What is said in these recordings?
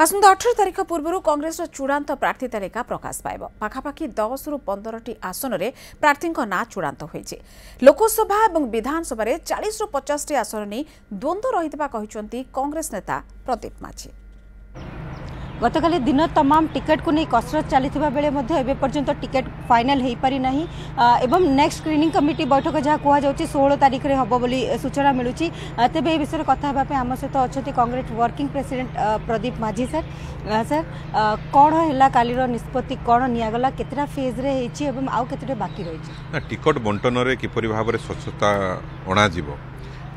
आसंता 18 तारिख पूर्व कांग्रेस चूड़ांत प्रार्थी तालिका प्रकाश पाइब। पाखापाखि 10 रु 15 आसन में प्रार्थी ना चूड़ांत होइछि। लोकसभा और विधानसभा 40 रु 50 आसन नहीं द्वंद्व रहितबा कहिसंती कांग्रेस नेता प्रदीप माझी। गतकाली दिन तमाम टिकेट को नहीं कसरत चली बेले एवं पर्यंत टिकेट फाइनल हो पारि नाही एवं नेक्स्ट स्क्रीनिंग कमिटी बैठक जहाँ कहुच्छे 16 तारिख में हम बोली सूचना मिलूँ। तेज ए विषय कथा आम सहित अच्छा कांग्रेस वर्किंग प्रेसिडेंट प्रदीप माझी सर सर कौन है काली निष्पत्ति कौन निगला केतटा फेज रे एवं आउ केतटा बाकी रही टिकट बंटन में किपरि भाव में स्वच्छता अणाजिव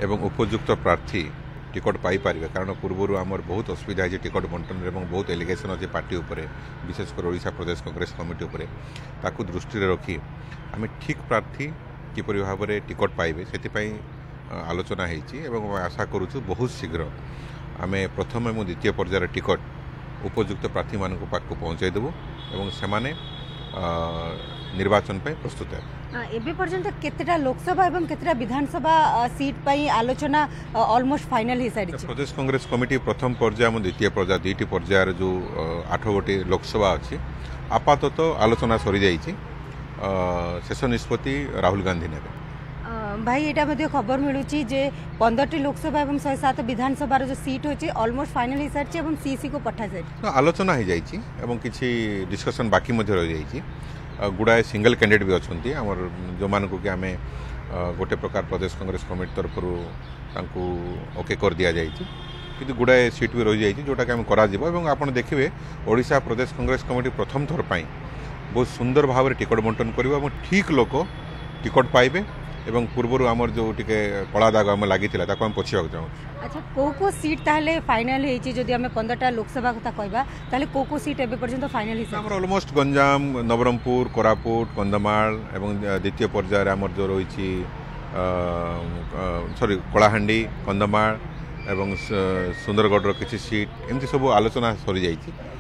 एवं उपयुक्त प्रार्थी टिकट पाई पारिबे। कारण पूर्वर आमर बहुत असुविधा है टिकट बंटन में बहुत एलिगेशन अच्छे पार्टी उपरे विशेषकर ओडिशा प्रदेश कांग्रेस कमिटी उपरे ताकू दृष्टि रखी आम ठीक प्रार्थी किपरि भाव में टिकट पाइबे से आलोचना होती आशा करुचु बहुत शीघ्र आम प्रथम और द्वितीय पर्यायर टिकट उपयुक्त प्रार्थी मान पाक पहुँचाई देबू और सेमाने निर्वाचन प्रस्तुत है। एबे पर्यंत केतेटा लोकसभा एवं केतेटा विधानसभा सीट पई आलोचना ऑलमोस्ट फाइनल हो सारी प्रदेश कांग्रेस कमिटी प्रथम पर्याय और द्वितीय पर्याय दुईटी पर्यायर जो 8 गोटी लोकसभा अच्छी आपातत आलोचना सरी जाइए। शेष निष्पत्ति राहुल गांधी ने भाई यहाँ खबर मिलूँ जे 15टी लोकसभा और 107 विधानसभा जो सीट होची ऑलमोस्ट फाइनल हो सारी सीसी को पठा जाए आलोचना हो जाइए किसी डिस्कशन बाकी रही जाइए। गुड़ाए सिंगल कैंडिडेट भी अच्छा आमर जो मान को कि आम गोटे प्रकार प्रदेश कांग्रेस कमिटी तरफ ओके कर दि जाइए कि गुड़ाए सीट भी रही जाइए जोटा कि आम कर देखिए ओडिशा प्रदेश कांग्रेस कमिटी प्रथम थर पर बहुत सुंदर भाव में टिकट बंटन कर ठीक लोक टिकट पाइबे एवं पूर्व आमर जो टिके कला दाग आम लगी आम पोछा चाहूँ। अच्छा को सीट ताहले फाइनल होती जदि आम 15टा लोकसभा कथा कहबा ताहले को सीट एबे पर्यंत फाइनल हिसाब हमर ऑलमोस्ट गंजाम नवरंगपुर कोरापुट कंधमाल एवं द्वितीय पर्यायर आमर जो रही सॉरी कलाहांडी कंधमाल एवं सुंदरगढ़ किसी सीट एमती सब आलोचना सरी जाइए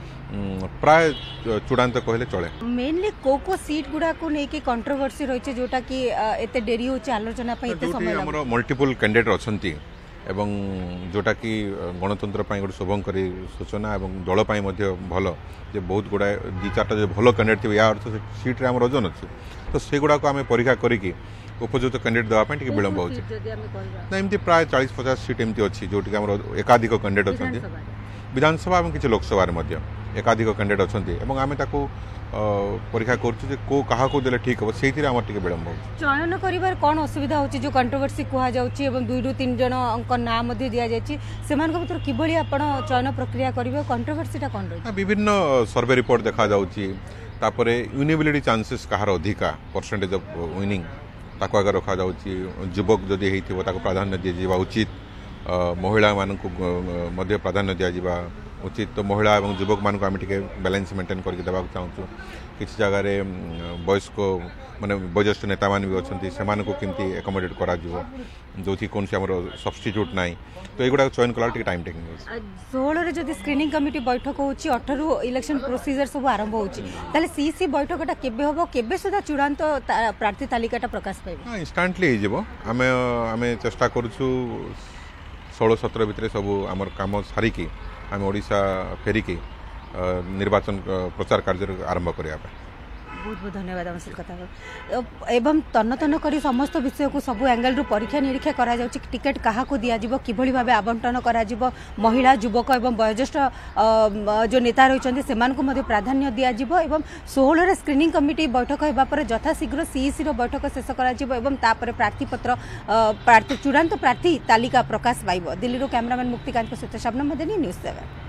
प्राय चूड़ांत कहले चले। मेनली को सीट गुडा को लेके कंट्रोवर्सी रही जोटा कि एते डेरी होची आलोचना पे एते समय हमर मल्टीपल कैंडिडेट अछंती एवं जोटा कि गणतंत्र गोटे शुभंकरी सूचना और दल भल जे बहुत गुड़ाए 2-4टा जो भल कैंडिडेट थे या अर्थ सीट रे हमर ओजन अच्छे तो से गुड़ा को आम परीक्षा करी उपयुक्त कैंडिडेट देवाई विलंब हो एमती प्राय 40-50 सीट एमती अच्छी जोटि एकाधिक कैंडिडेट अच्छा विधानसभा और किसी लोकसभा एकाधिक कैंडिडेट अच्छा आम परीक्षा कर ठीक हम से विलंब हो चयन कर कौन असुविधा होची जो कंट्रोवर्सी कह जाउची 2 ରୁ 3 जन नाम दि जाइए से किभली आपण चयन प्रक्रिया करेंगे कंट्रोवर्सीटा कौन रही विभिन्न सर्वे रिपोर्ट देखा जाउची यूनिबिलिटी चांसेस कहार अधिका परसेंटेज ऑफ विनिंग ताको आगे रखा जाउची युवक जदि हेइथिबो ताको प्राधान्य दि जावा उचित महिला मानकु मध्य प्राधान्य दि जावा उचित तो महिला और युवक मान आम बैलेंस मेंटेन करके देवाक चाहूँ किसी जगह वयस्क माने वयोज्येष्ठ नेता मान भी अच्छा से केमती एकोमोडेट करा जो कौन से सब्स्टिट्यूट ना तो युवा चयन कला टाइम टेकिंग 16 जब स्क्रीनिंग कमिटी बैठक हो 18 इलेक्शन प्रोसीजर सब आरंभ होती सीसी बैठकटा केबे हम केबे सुधा चूड़ांत प्रार्थी तालिकाटा प्रकाश पाइब इंस्टांटली हो आम चेष्टा करूँ 16-17 भितर सब आमर काम सारिकी आम ओडिशा फेरिकी निर्वाचन प्रचार कार्य आरंभ करने बहुत बहुत धन्यवाद आम कथा एवं तन्न तन्न कर समस्त विषय को सब एंगल रु परीक्षा निरीक्षा करा जाउची टिकेट कहा को दिया जिवो किभली भाबे आवंटन करा जिवो महिला युवक एवं वयोज्येष्ठ जो नेता रही से प्राधान्य दिया जिवो एवं 16 स्क्रीनिंग कमिटी बैठक होगा पर यथाशीघ्र सीईसी रो बैठक शेष करा जिवो एवं तापर प्रार्थीपत्र प्रार्थी चूड़ांत प्रार्थी तालिका प्रकाश पाइब। दिल्ली कैमरामैन मुक्तिकांत सहित शबनम मदनी न्यूज़ 7।